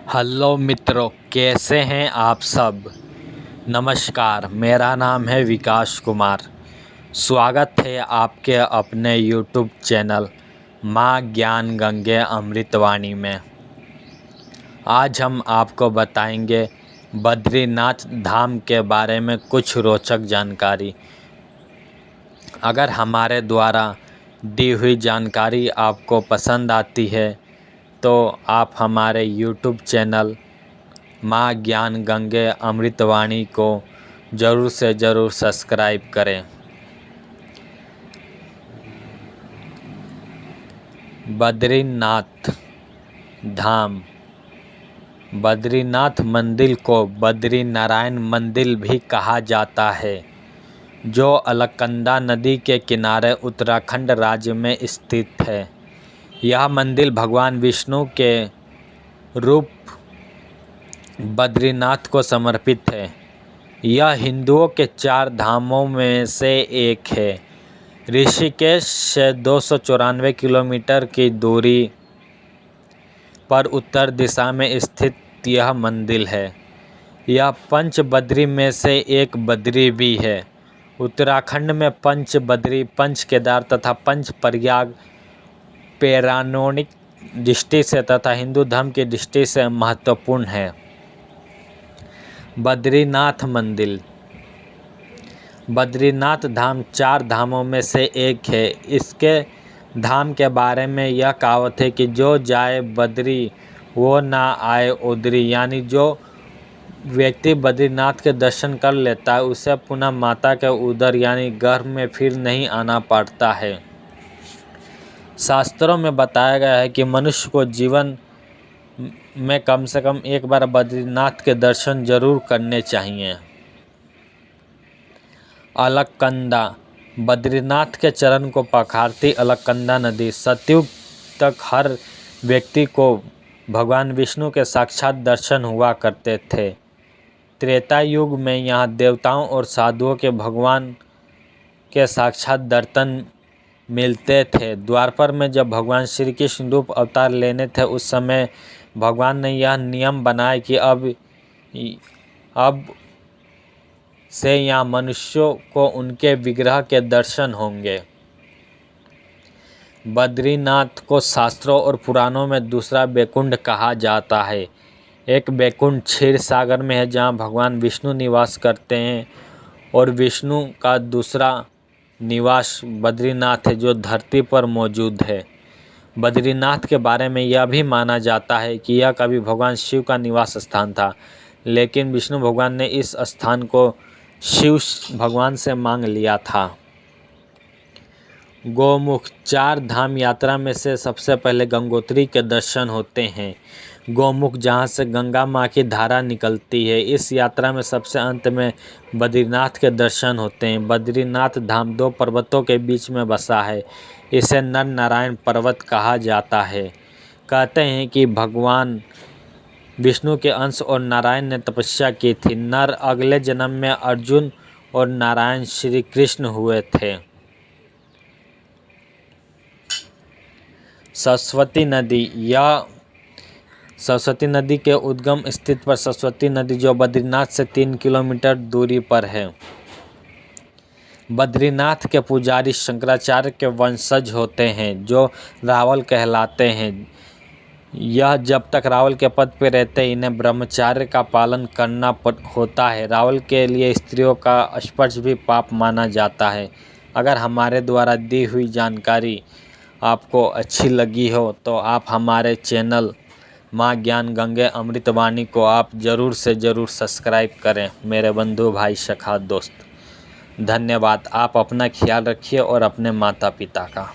Hello मित्रों, कैसे हैं आप सब। नमस्कार, मेरा नाम है विकास कुमार। स्वागत है आपके अपने यूट्यूब चैनल माँ ज्ञान गंगे अमृतवाणी में। आज हम आपको बताएंगे बद्रीनाथ धाम के बारे में कुछ रोचक जानकारी। अगर हमारे द्वारा दी हुई जानकारी आपको पसंद आती है तो आप हमारे यूट्यूब चैनल माँ ज्ञान गंगे अमृतवाणी को ज़रूर से ज़रूर सब्सक्राइब करें। बद्रीनाथ धाम। बद्रीनाथ मंदिर को बद्री नारायण मंदिर भी कहा जाता है, जो अलकनंदा नदी के किनारे उत्तराखंड राज्य में स्थित है। यह मंदिर भगवान विष्णु के रूप बद्रीनाथ को समर्पित है। यह हिंदुओं के 4 धामों में से एक है। ऋषिकेश से 294 किलोमीटर की दूरी पर उत्तर दिशा में स्थित यह मंदिर है। यह पंच बद्री में से एक बद्री भी है। उत्तराखंड में पंच बद्री, पंच केदार तथा पंच प्रयाग पौराणिक दृष्टि से तथा हिंदू धर्म की दृष्टि से महत्वपूर्ण है। बद्रीनाथ मंदिर। बद्रीनाथ धाम 4 धामों में से एक है। इसके धाम के बारे में यह कहावत है कि जो जाए बद्री वो ना आए उदरी, यानी जो व्यक्ति बद्रीनाथ के दर्शन कर लेता है उसे पुनः माता के उदर यानी गर्भ में फिर नहीं आना पड़ता है। शास्त्रों में बताया गया है कि मनुष्य को जीवन में कम से कम एक बार बद्रीनाथ के दर्शन जरूर करने चाहिए। अलकनंदा। बद्रीनाथ के चरण को पखारती अलकनंदा नदी। सतयुग तक हर व्यक्ति को भगवान विष्णु के साक्षात दर्शन हुआ करते थे। त्रेता युग में यहाँ देवताओं और साधुओं के भगवान के साक्षात दर्शन मिलते थे। द्वापर में जब भगवान श्री कृष्ण रूप अवतार लेने थे उस समय भगवान ने यह नियम बनाया कि अब से यहाँ मनुष्यों को उनके विग्रह के दर्शन होंगे। बद्रीनाथ को शास्त्रों और पुराणों में दूसरा बैकुंठ कहा जाता है। एक बैकुंठ क्षीर सागर में है जहाँ भगवान विष्णु निवास करते हैं, और विष्णु का दूसरा निवास बद्रीनाथ है जो धरती पर मौजूद है। बद्रीनाथ के बारे में यह भी माना जाता है कि यह कभी भगवान शिव का निवास स्थान था, लेकिन विष्णु भगवान ने इस स्थान को शिव भगवान से मांग लिया था। गौमुख। 4 धाम यात्रा में से सबसे पहले गंगोत्री के दर्शन होते हैं। गौमुख जहाँ से गंगा माँ की धारा निकलती है। इस यात्रा में सबसे अंत में बद्रीनाथ के दर्शन होते हैं। बद्रीनाथ धाम 2 पर्वतों के बीच में बसा है। इसे नर नारायण पर्वत कहा जाता है। कहते हैं कि भगवान विष्णु के अंश और नारायण ने तपस्या की थी। नर अगले जन्म में अर्जुन और नारायण श्री कृष्ण हुए थे। सरस्वती नदी। यह सरस्वती नदी के उद्गम स्थित पर सरस्वती नदी जो बद्रीनाथ से 3 किलोमीटर दूरी पर है। बद्रीनाथ के पुजारी शंकराचार्य के वंशज होते हैं जो रावल कहलाते हैं। यह जब तक रावल के पद पर रहते हैं इन्हें ब्रह्मचार्य का पालन करना होता है। रावल के लिए स्त्रियों का स्पर्श भी पाप माना जाता है। अगर हमारे द्वारा दी हुई जानकारी आपको अच्छी लगी हो तो आप हमारे चैनल माँ ज्ञान गंगे अमृतवाणी को आप ज़रूर से ज़रूर सब्सक्राइब करें। मेरे बंधु भाई सखा दोस्त, धन्यवाद। आप अपना ख्याल रखिए और अपने माता पिता का।